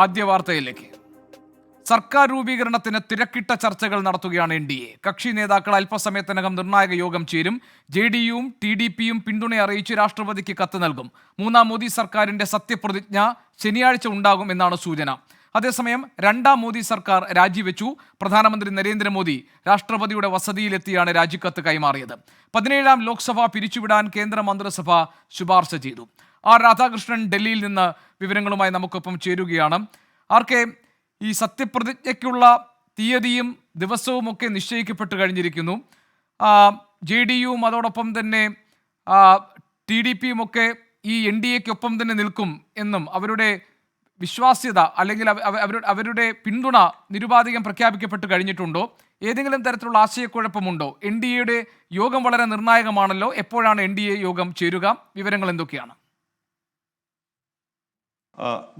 ആദ്യ വാർത്തയിലേക്ക്. സർക്കാർ രൂപീകരണത്തിന് തിരക്കിട്ട ചർച്ചകൾ നടത്തുകയാണ് NDA. കക്ഷി നേതാക്കൾ അല്പസമയത്തിനകം നിർണായക യോഗം ചേരും. JDUവും TDPയും പിന്തുണ അറിയിച്ച് രാഷ്ട്രപതിക്ക് കത്ത് നൽകും. മൂന്നാം മോദി സർക്കാരിന്റെ സത്യപ്രതിജ്ഞ ശനിയാഴ്ച ഉണ്ടാകും എന്നാണ് സൂചന. അതേസമയം രണ്ടാം മോദി സർക്കാർ രാജിവെച്ചു. പ്രധാനമന്ത്രി നരേന്ദ്രമോദി രാഷ്ട്രപതിയുടെ വസതിയിലെത്തിയാണ് രാജിക്കത്ത് കൈമാറിയത്. 17ാം ലോക്സഭ പിരിച്ചുവിടാൻ കേന്ദ്ര മന്ത്രിസഭ ശുപാർശ ചെയ്തു. ആർ രാധാകൃഷ്ണൻ ഡൽഹിയിൽ നിന്ന് വിവരങ്ങളുമായി നമുക്കൊപ്പം ചേരുകയാണ്. ആർക്കെ, ഈ സത്യപ്രതിജ്ഞയ്ക്കുള്ള തീയതിയും ദിവസവും ഒക്കെ നിശ്ചയിക്കപ്പെട്ട് കഴിഞ്ഞിരിക്കുന്നു. JDUവും അതോടൊപ്പം തന്നെ TDPയും ഒക്കെ ഈ NDAയ്ക്കൊപ്പം തന്നെ നിൽക്കും എന്നും അവരുടെ വിശ്വാസ്യത അല്ലെങ്കിൽ അവരുടെ പിന്തുണ നിരുപാധികം പ്രഖ്യാപിക്കപ്പെട്ട് കഴിഞ്ഞിട്ടുണ്ടോ? ഏതെങ്കിലും തരത്തിലുള്ള ആശയക്കുഴപ്പമുണ്ടോ? NDAയുടെ യോഗം വളരെ നിർണായകമാണല്ലോ. എപ്പോഴാണ് NDA യോഗം ചേരുക? വിവരങ്ങൾ എന്തൊക്കെയാണ്?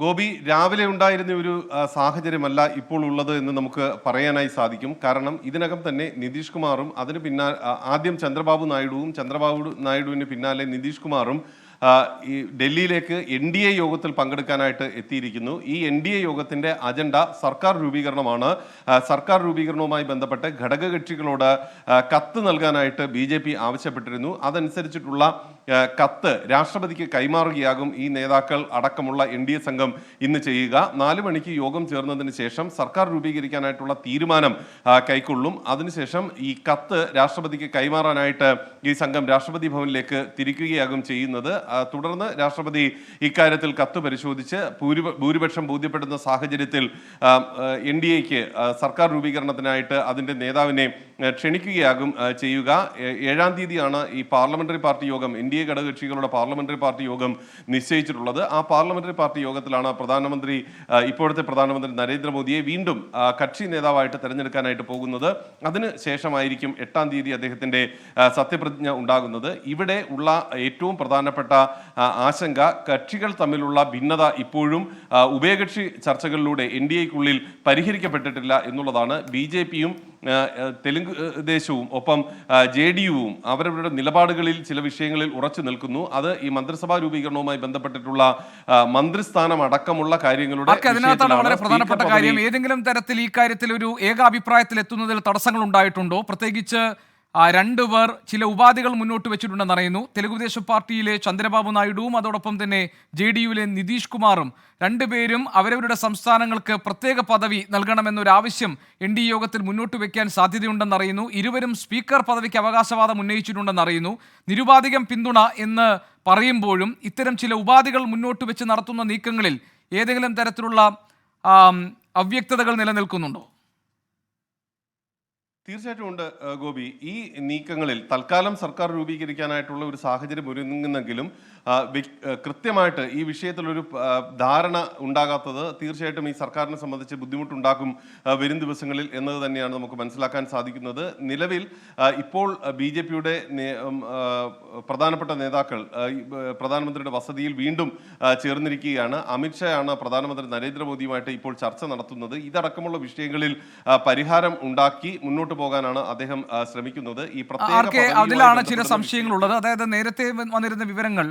ഗോപി, രാവിലെ ഉണ്ടായിരുന്ന ഒരു സാഹചര്യമല്ല ഇപ്പോൾ ഉള്ളത് എന്ന് നമുക്ക് പറയാനായി സാധിക്കും. കാരണം ഇതിനകം തന്നെ നിതീഷ് കുമാറും അതിന് ആദ്യം ചന്ദ്രബാബു നായിഡുവിന് പിന്നാലെ നിതീഷ് കുമാറും ഈ ഡൽഹിയിലേക്ക് NDA യോഗത്തിൽ പങ്കെടുക്കാനായിട്ട് എത്തിയിരിക്കുന്നു. ഈ NDA യോഗത്തിന്റെ അജണ്ട സർക്കാർ രൂപീകരണമാണ്. സർക്കാർ രൂപീകരണവുമായി ബന്ധപ്പെട്ട് ഘടകകക്ഷികളോട് കത്ത് നൽകാനായിട്ട് BJP ആവശ്യപ്പെട്ടിരുന്നു. അതനുസരിച്ചിട്ടുള്ള കത്ത് രാഷ്ട്രപതിക്ക് കൈമാറുകയാകും ഈ നേതാക്കൾ അടക്കമുള്ള NDA സംഘം ഇന്ന് ചെയ്യുക. 4 മണിക്ക് യോഗം ചേർന്നതിന് ശേഷം സർക്കാർ രൂപീകരിക്കാനായിട്ടുള്ള തീരുമാനം കൈക്കൊള്ളും. അതിനുശേഷം ഈ കത്ത് രാഷ്ട്രപതിക്ക് കൈമാറാനായിട്ട് ഈ സംഘം രാഷ്ട്രപതി ഭവനിലേക്ക് തിരിക്കുകയാകും ചെയ്യുന്നത്. തുടർന്ന് രാഷ്ട്രപതി ഇക്കാര്യത്തിൽ കത്ത് പരിശോധിച്ച് ഭൂരിപക്ഷം ബോധ്യപ്പെടുന്ന സാഹചര്യത്തിൽ NDAയ്ക്ക് സർക്കാർ രൂപീകരണത്തിനായിട്ട് അതിൻ്റെ നേതാവിനെ ക്ഷണിക്കുകയാകും ചെയ്യുക. 7-ാം തീയതിയാണ് ഈ പാർലമെന്ററി പാർട്ടി യോഗം, NDA ഘടകകക്ഷികളുടെ പാർലമെന്ററി പാർട്ടി യോഗം നിശ്ചയിച്ചിട്ടുള്ളത്. ആ പാർലമെന്ററി പാർട്ടി യോഗത്തിലാണ് ഇപ്പോഴത്തെ പ്രധാനമന്ത്രി നരേന്ദ്രമോദിയെ വീണ്ടും കക്ഷി നേതാവായിട്ട് തെരഞ്ഞെടുക്കാനായിട്ട് പോകുന്നത്. അതിന് ശേഷമായിരിക്കും 8-ാം തീയതി അദ്ദേഹത്തിന്റെ സത്യപ്രതിജ്ഞ ഉണ്ടാകുന്നത്. ഇവിടെ ഉള്ള ഏറ്റവും പ്രധാനപ്പെട്ട ആശങ്ക കക്ഷികൾ തമ്മിലുള്ള ഭിന്നത ഇപ്പോഴും ഉഭയകക്ഷി ചർച്ചകളിലൂടെ NDAയ്ക്കുള്ളിൽ പരിഹരിക്കപ്പെട്ടിട്ടില്ല എന്നുള്ളതാണ്. BJPയും തെലുങ്ക് ദേശവും ഒപ്പം JDUവും അവരവരുടെ നിലപാടുകളിൽ ചില വിഷയങ്ങളിൽ ഉറച്ചു നിൽക്കുന്നു. അത് ഈ മന്ത്രിസഭാ രൂപീകരണവുമായി ബന്ധപ്പെട്ടിട്ടുള്ള മന്ത്രിസ്ഥാനം അടക്കമുള്ള കാര്യങ്ങളുടെ വളരെ പ്രധാനപ്പെട്ട കാര്യം. ഏതെങ്കിലും തരത്തിൽ ഈ കാര്യത്തിൽ ഒരു ഏകാഭിപ്രായത്തിൽ എത്തുന്നതിൽ തടസ്സങ്ങൾ ഉണ്ടായിട്ടുണ്ടോ? പ്രത്യേകിച്ച് രണ്ടുപേർ ചില ഉപാധികൾ മുന്നോട്ട് വെച്ചിട്ടുണ്ടെന്ന് അറിയുന്നു. തെലുങ്കുദേശം പാർട്ടിയിലെ ചന്ദ്രബാബു നായിഡുവും അതോടൊപ്പം തന്നെ JDUവിലെ നിതീഷ് കുമാറും രണ്ടുപേരും അവരവരുടെ സംസ്ഥാനങ്ങൾക്ക് പ്രത്യേക പദവി നൽകണമെന്നൊരു ആവശ്യം NDA യോഗത്തിൽ മുന്നോട്ട് വെക്കാൻ സാധ്യതയുണ്ടെന്നറിയുന്നു. ഇരുവരും സ്പീക്കർ പദവിക്ക് അവകാശവാദം ഉന്നയിച്ചിട്ടുണ്ടെന്നറിയുന്നു. നിരുപാധികം പിന്തുണ എന്ന് പറയുമ്പോഴും ഇത്തരം ചില ഉപാധികൾ മുന്നോട്ട് വെച്ച് നടത്തുന്ന നീക്കങ്ങളിൽ ഏതെങ്കിലും തരത്തിലുള്ള അവ്യക്തതകൾ നിലനിൽക്കുന്നുണ്ടോ? തീർച്ചയായിട്ടും ഉണ്ട് ഗോപി. ഈ നീക്കങ്ങളിൽ തൽക്കാലം സർക്കാർ രൂപീകരിക്കാനായിട്ടുള്ള ഒരു സാഹചര്യം ഒരുങ്ങുന്നെങ്കിലും കൃത്യമായിട്ട് ഈ വിഷയത്തിലൊരു ധാരണ ഉണ്ടാകാത്തത് തീർച്ചയായിട്ടും ഈ സർക്കാരിനെ സംബന്ധിച്ച് ബുദ്ധിമുട്ടുണ്ടാക്കും വരും ദിവസങ്ങളിൽ എന്നത് തന്നെയാണ് നമുക്ക് മനസ്സിലാക്കാൻ സാധിക്കുന്നത്. നിലവിൽ ഇപ്പോൾ BJPയുടെ പ്രധാനപ്പെട്ട നേതാക്കൾ പ്രധാനമന്ത്രിയുടെ വസതിയിൽ വീണ്ടും ചേർന്നിരിക്കുകയാണ്. അമിത്ഷായാണ് പ്രധാനമന്ത്രി നരേന്ദ്രമോദിയുമായിട്ട് ഇപ്പോൾ ചർച്ച നടത്തുന്നത്. ഇതടക്കമുള്ള വിഷയങ്ങളിൽ പരിഹാരം ഉണ്ടാക്കി മുന്നോട്ട് പോകാനാണ് അദ്ദേഹം ശ്രമിക്കുന്നത്. ഈ അതിലാണ് ചില സംശയങ്ങളുള്ളത്. അതായത് നേരത്തെ വന്നിരുന്ന വിവരങ്ങൾ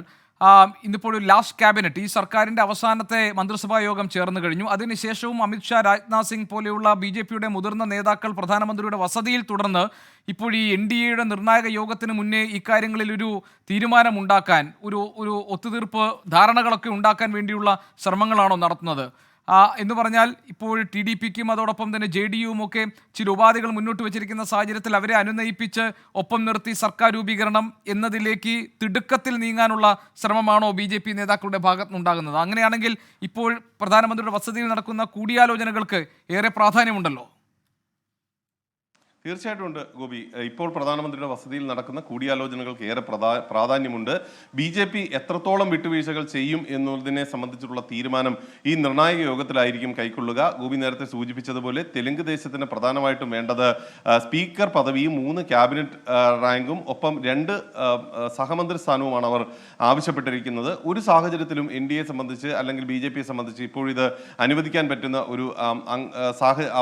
ഇന്നിപ്പോൾ ഒരു ലാസ്റ്റ് ക്യാബിനറ്റ്, ഈ സർക്കാരിന്റെ അവസാനത്തെ മന്ത്രിസഭാ യോഗം ചേർന്ന് കഴിഞ്ഞു. അതിനുശേഷവും അമിത്ഷാ, രാജ്നാഥ് സിംഗ് പോലെയുള്ള BJPയുടെ മുതിർന്ന നേതാക്കൾ പ്രധാനമന്ത്രിയുടെ വസതിയിൽ തുടർന്ന് ഇപ്പോൾ ഈ NDAയുടെ നിർണായക യോഗത്തിന് മുന്നേ ഇക്കാര്യങ്ങളിൽ ഒരു തീരുമാനമുണ്ടാക്കാൻ, ഒരു ഒത്തുതീർപ്പ് ധാരണകളൊക്കെ ഉണ്ടാക്കാൻ വേണ്ടിയുള്ള ശ്രമങ്ങളാണോ നടത്തുന്നത്? എന്ന് പറഞ്ഞാൽ ഇപ്പോൾ TDPക്കും അതോടൊപ്പം തന്നെ JDUവും ഒക്കെ ചില ഉപാധികൾ മുന്നോട്ട് വെച്ചിരിക്കുന്ന സാഹചര്യത്തിൽ അവരെ അനുനയിപ്പിച്ച് ഒപ്പം നിർത്തി സർക്കാർ രൂപീകരണം എന്നതിലേക്ക് തിടുക്കത്തിൽ നീങ്ങാനുള്ള ശ്രമമാണോ BJP നേതാക്കളുടെ ഭാഗത്തുനിന്നുണ്ടാകുന്നത്? അങ്ങനെയാണെങ്കിൽ ഇപ്പോൾ പ്രധാനമന്ത്രിയുടെ വസതിയിൽ നടക്കുന്ന കൂടിയാലോചനകൾക്ക് ഏറെ പ്രാധാന്യമുണ്ടല്ലോ. തീർച്ചയായിട്ടും ഉണ്ട് ഗോപി. ഇപ്പോൾ പ്രധാനമന്ത്രിയുടെ വസതിയിൽ നടക്കുന്ന കൂടിയാലോചനകൾക്ക് ഏറെ പ്രാധാന്യമുണ്ട്. BJP എത്രത്തോളം വിട്ടുവീഴ്ചകൾ ചെയ്യും എന്നതിനെ സംബന്ധിച്ചിട്ടുള്ള തീരുമാനം ഈ നിർണായക യോഗത്തിലായിരിക്കും കൈക്കൊള്ളുക. ഗോപി നേരത്തെ സൂചിപ്പിച്ചതുപോലെ തെലുങ്ക് ദേശത്തിന് പ്രധാനമായിട്ടും വേണ്ടത് സ്പീക്കർ പദവിയും 3 ക്യാബിനറ്റ് റാങ്കും ഒപ്പം 2 സഹമന്ത്രി സ്ഥാനവുമാണ് അവർ ആവശ്യപ്പെട്ടിരിക്കുന്നത്. ഒരു സാഹചര്യത്തിലും NDA സംബന്ധിച്ച് അല്ലെങ്കിൽ BJPയെ സംബന്ധിച്ച് ഇപ്പോഴിത് അനുവദിക്കാൻ പറ്റുന്ന ഒരു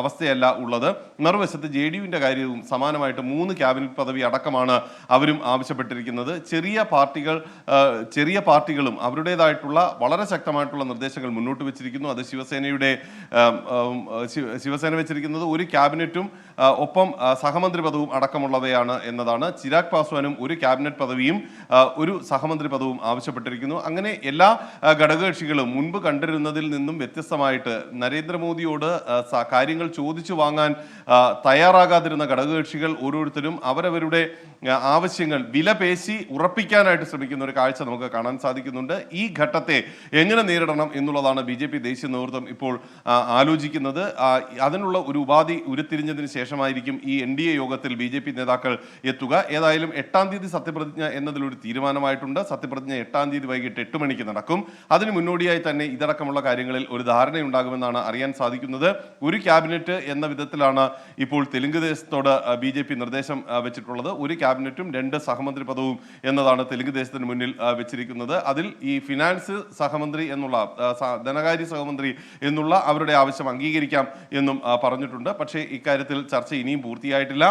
അവസ്ഥയല്ല ഉള്ളത്. മറുവശത്ത് JDUവിൻ്റെ കാര്യവും സമാനമായിട്ട് 3 ക്യാബിനറ്റ് പദവി അടക്കമാണ് അവരും ആവശ്യപ്പെട്ടിരിക്കുന്നത്. ചെറിയ പാർട്ടികളും അവരുടേതായിട്ടുള്ള വളരെ ശക്തമായിട്ടുള്ള നിർദ്ദേശങ്ങൾ മുന്നോട്ട് വെച്ചിരിക്കുന്നു. അത് ശിവസേന വെച്ചിരിക്കുന്നത് ഒരു ക്യാബിനറ്റും ഒപ്പം സഹമന്ത്രി പദവും അടക്കമുള്ളവയാണ് എന്നതാണ്. ചിരാഗ് പാസ്വാനും ഒരു ക്യാബിനറ്റ് പദവിയും ഒരു സഹമന്ത്രി പദവും ആവശ്യപ്പെട്ടിരിക്കുന്നു. അങ്ങനെ എല്ലാ ഘടകകക്ഷികളും മുൻപ് കണ്ടിരുന്നതിൽ നിന്നും വ്യത്യസ്തമായിട്ട് നരേന്ദ്രമോദിയോട് കാര്യങ്ങൾ ചോദിച്ചു വാങ്ങാൻ തയ്യാറാകാതിരുന്ന ഘടകകക്ഷികൾ ഓരോരുത്തരും അവരവരുടെ ആവശ്യങ്ങൾ വിലപേശി ഉറപ്പിക്കാനായിട്ട് ശ്രമിക്കുന്ന ഒരു കാഴ്ച നമുക്ക് കാണാൻ സാധിക്കുന്നുണ്ട്. ഈ ഘട്ടത്തെ എങ്ങനെ നേരിടണം എന്നുള്ളതാണ് BJP ദേശീയ നേതൃത്വം ഇപ്പോൾ ആലോചിക്കുന്നത്. അതിനുള്ള ഒരു ഉപാധി ഉരുത്തിരിഞ്ഞതിന് ശേഷമായിരിക്കും ഈ NDA യോഗത്തിൽ BJP നേതാക്കൾ എത്തുക. ഏതായാലും 8-ാം തീയതി സത്യപ്രതിജ്ഞ എന്നതിലൊരു തീരുമാനമായിട്ടുണ്ട്. സത്യപ്രതിജ്ഞ 8-ാം തീയതി വൈകിട്ട് 8 മണിക്ക് നടക്കും. അതിന് മുന്നോടിയായി തന്നെ ഇതടക്കമുള്ള കാര്യങ്ങളിൽ ഒരു ധാരണയുണ്ടാകുമെന്നാണ് അറിയാൻ സാധിക്കുന്നത്. ഒരു ക്യാബിനറ്റ് എന്ന വിധത്തിലാണ് ഇപ്പോൾ തെലുങ്ക് ദേശത്തോട് BJP നിർദ്ദേശം വെച്ചിട്ടുള്ളത്. ഒരു ക്യാബിനറ്റും 2 സഹമന്ത്രി പദവും എന്നതാണ് തെലുങ്ക് ദേശത്തിന് മുന്നിൽ വെച്ചിരിക്കുന്നത്. അതിൽ ഈ ഫിനാൻസ് സഹമന്ത്രി എന്നുള്ള ധനകാര്യ സഹമന്ത്രി എന്നുള്ള അവരുടെ ആവശ്യം അംഗീകരിക്കാം എന്നും പറഞ്ഞിട്ടുണ്ട്. പക്ഷേ ഇക്കാര്യത്തിൽ ചർച്ച ഇനിയും പൂർത്തിയായിട്ടില്ല.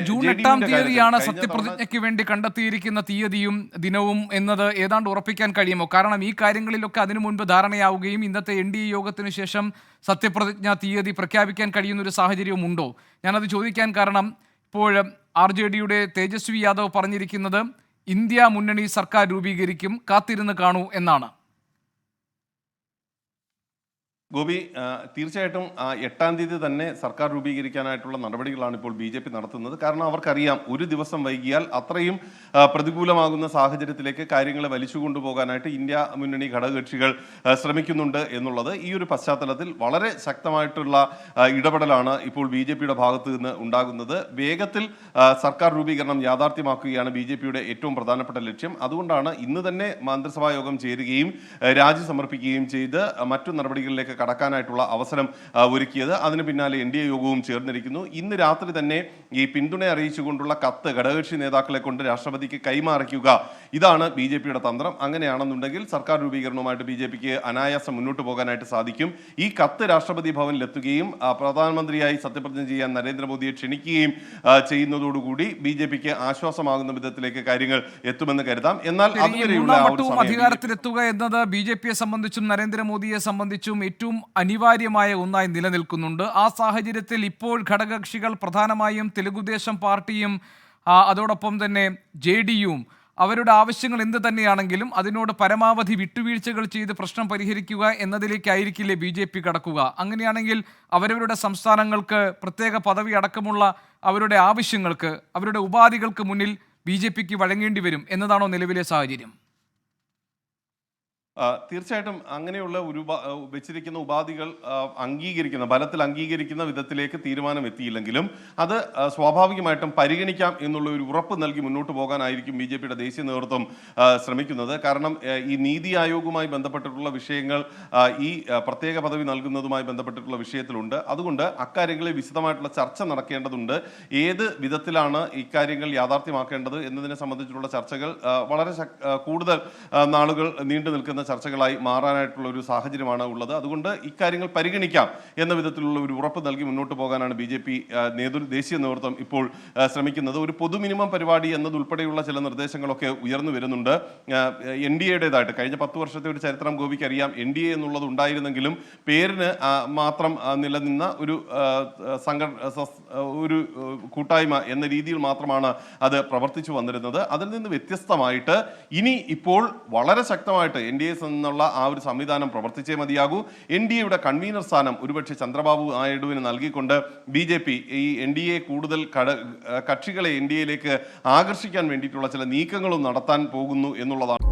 ജൂൺ 8-ാം തീയതിയാണ് സത്യപ്രതിജ്ഞയ്ക്ക് വേണ്ടി കണ്ടെത്തിയിരിക്കുന്ന തീയതിയും ദിനവും എന്നത് ഏതാണ്ട് ഉറപ്പിക്കാൻ കഴിയുമോ? കാരണം ഈ കാര്യങ്ങളിലൊക്കെ അതിനു മുൻപ് ധാരണയാവുകയും ഇന്നത്തെ NDA യോഗത്തിന് ശേഷം സത്യപ്രതിജ്ഞ തീയതി പ്രഖ്യാപിക്കാൻ കഴിയുന്ന ഒരു സാഹചര്യവും ഉണ്ടോ? ഞാനത് ചോദിക്കാൻ കാരണം ഇപ്പോൾ RJDയുടെ തേജസ്വി യാദവ് പറഞ്ഞിരിക്കുന്നത് ഇന്ത്യ മുന്നണി സർക്കാർ രൂപീകരിക്കും, കാത്തിരുന്ന് കാണൂ എന്നാണ്. ഗോപി, തീർച്ചയായിട്ടും 8-ാം തീയതി തന്നെ സർക്കാർ രൂപീകരിക്കാനായിട്ടുള്ള നടപടികളാണ് ഇപ്പോൾ BJP നടത്തുന്നത്. കാരണം അവർക്കറിയാം ഒരു ദിവസം വൈകിയാൽ അത്രയും പ്രതികൂലമാകുന്ന സാഹചര്യത്തിലേക്ക് കാര്യങ്ങളെ വലിച്ചു കൊണ്ടുപോകാനായിട്ട് ഇന്ത്യ മുന്നണി ഘടകകക്ഷികൾ ശ്രമിക്കുന്നുണ്ട് എന്നുള്ളത്. ഈ ഒരു പശ്ചാത്തലത്തിൽ വളരെ ശക്തമായിട്ടുള്ള ഇടപെടലാണ് ഇപ്പോൾ BJPയുടെ ഭാഗത്ത് നിന്ന് ഉണ്ടാകുന്നത്. വേഗത്തിൽ സർക്കാർ രൂപീകരണം യാഥാർത്ഥ്യമാക്കുകയാണ് BJPയുടെ ഏറ്റവും പ്രധാനപ്പെട്ട ലക്ഷ്യം. അതുകൊണ്ടാണ് ഇന്ന് തന്നെ മന്ത്രിസഭാ യോഗം ചേരുകയും രാജി സമർപ്പിക്കുകയും ചെയ്ത് മറ്റു നടപടികളിലേക്ക് കടക്കാനായിട്ടുള്ള അവസരം ഒരുക്കിയത്. അതിന് പിന്നാലെ NDA യോഗവും ചേർന്നിരിക്കുന്നു. ഇന്ന് രാത്രി തന്നെ ഈ പിന്തുണ അറിയിച്ചുകൊണ്ടുള്ള കത്ത് ഘടകകക്ഷി നേതാക്കളെ കൊണ്ട് രാഷ്ട്രപതിക്ക് കൈമാറിക്കുക, ഇതാണ് BJPയുടെ തന്ത്രം. അങ്ങനെയാണെന്നുണ്ടെങ്കിൽ സർക്കാർ രൂപീകരണവുമായിട്ട് BJPക്ക് അനായാസം മുന്നോട്ട് പോകാനായിട്ട് സാധിക്കും. ഈ കത്ത് രാഷ്ട്രപതി ഭവനിലെത്തുകയും പ്രധാനമന്ത്രിയായി സത്യപ്രതിജ്ഞ ചെയ്യാൻ നരേന്ദ്രമോദിയെ ക്ഷണിക്കുകയും ചെയ്യുന്നതോടുകൂടി BJPക്ക് ആശ്വാസമാകുന്ന വിധത്തിലേക്ക് കാര്യങ്ങൾ എത്തുമെന്ന് കരുതാം. എന്നാൽ അതുവരെയുള്ള അധികാരത്തിലെത്തുക എന്നത് BJPയെ സംബന്ധിച്ചും നരേന്ദ്രമോദിയെ സംബന്ധിച്ചും ഏറ്റവും അനിവാര്യമായ ഒന്നായി നിലനിൽക്കുന്നുണ്ട്. ആ സാഹചര്യത്തിൽ ഇപ്പോൾ ഘടകകക്ഷികൾ പ്രധാനമായും തെലുഗുദേശം പാർട്ടിയും അതോടൊപ്പം തന്നെ JDUവും അവരുടെ ആവശ്യങ്ങൾ എന്ത് തന്നെയാണെങ്കിലും അതിനോട് പരമാവധി വിട്ടുവീഴ്ചകൾ ചെയ്ത് പ്രശ്നം പരിഹരിക്കുക എന്നതിലേക്കായിരിക്കില്ലേ BJP കടക്കുക? അങ്ങനെയാണെങ്കിൽ അവരവരുടെ സംസ്ഥാനങ്ങൾക്ക് പ്രത്യേക പദവി അടക്കമുള്ള അവരുടെ ആവശ്യങ്ങൾക്ക്, അവരുടെ ഉപാധികൾക്ക് മുന്നിൽ BJPക്ക് വഴങ്ങേണ്ടി വരും എന്നതാണോ നിലവിലെ സാഹചര്യം? തീർച്ചയായിട്ടും അങ്ങനെയുള്ള വെച്ചിരിക്കുന്ന ഉപാധികൾ ബലത്തിൽ അംഗീകരിക്കുന്ന വിധത്തിലേക്ക് തീരുമാനം എത്തിയില്ലെങ്കിലും അത് സ്വാഭാവികമായിട്ടും പരിഗണിക്കാം എന്നുള്ള ഒരു ഉറപ്പ് നൽകി മുന്നോട്ട് പോകാനായിരിക്കും BJPയുടെ ദേശീയ നേതൃത്വം ശ്രമിക്കുന്നത്. കാരണം ഈ നീതി ആയോഗുമായി ബന്ധപ്പെട്ടിട്ടുള്ള വിഷയങ്ങൾ ഈ പ്രത്യേക പദവി നൽകുന്നതുമായി ബന്ധപ്പെട്ടിട്ടുള്ള വിഷയത്തിലുണ്ട്. അതുകൊണ്ട് അക്കാര്യങ്ങളിൽ വിശദമായിട്ടുള്ള ചർച്ച നടക്കേണ്ടതുണ്ട്. ഏത് വിധത്തിലാണ് ഇക്കാര്യങ്ങൾ യാഥാർത്ഥ്യമാക്കേണ്ടത് എന്നതിനെ സംബന്ധിച്ചിട്ടുള്ള ചർച്ചകൾ വളരെ കൂടുതൽ നാളുകൾ നീണ്ടു നിൽക്കുന്ന ചർച്ചകളായി മാറാനായിട്ടുള്ള ഒരു സാഹചര്യമാണ് ഉള്ളത്. അതുകൊണ്ട് ഇക്കാര്യങ്ങൾ പരിഗണിക്കാം എന്ന വിധത്തിലുള്ള ഒരു ഉറപ്പ് നൽകി മുന്നോട്ട് പോകാനാണ് BJP ദേശീയ നേതൃത്വം ഇപ്പോൾ ശ്രമിക്കുന്നത്. ഒരു പൊതു മിനിമം പരിപാടി എന്നതുൾപ്പെടെയുള്ള ചില നിർദ്ദേശങ്ങളൊക്കെ ഉയർന്നു വരുന്നുണ്ട്. NDAയുടേതായിട്ട് കഴിഞ്ഞ 10 വർഷത്തെ ഒരു ചരിത്രം ഗോപിക്ക് അറിയാം. NDA എന്നുള്ളത് ഉണ്ടായിരുന്നെങ്കിലും പേരിന് മാത്രം നിലനിന്ന ഒരു കൂട്ടായ്മ എന്ന രീതിയിൽ മാത്രമാണ് അത് പ്രവർത്തിച്ചു വന്നിരുന്നത്. അതിൽ നിന്ന് വ്യത്യസ്തമായിട്ട് ഇനി ഇപ്പോൾ വളരെ ശക്തമായിട്ട് NDA എന്നുള്ള ആ ഒരു സംവിധാനം പ്രവർത്തിച്ചേ മതിയാകൂ. NDAയുടെ കൺവീനർ സ്ഥാനം ഒരുപക്ഷെ ചന്ദ്രബാബു നായിഡുവിന് നൽകിക്കൊണ്ട് BJP ഈ NDA കൂടുതൽ കക്ഷികളെ NDAയിലേക്ക് ആകർഷിക്കാൻ വേണ്ടിയിട്ടുള്ള ചില നീക്കങ്ങളും നടത്താൻ പോകുന്നു എന്നുള്ളതാണ്.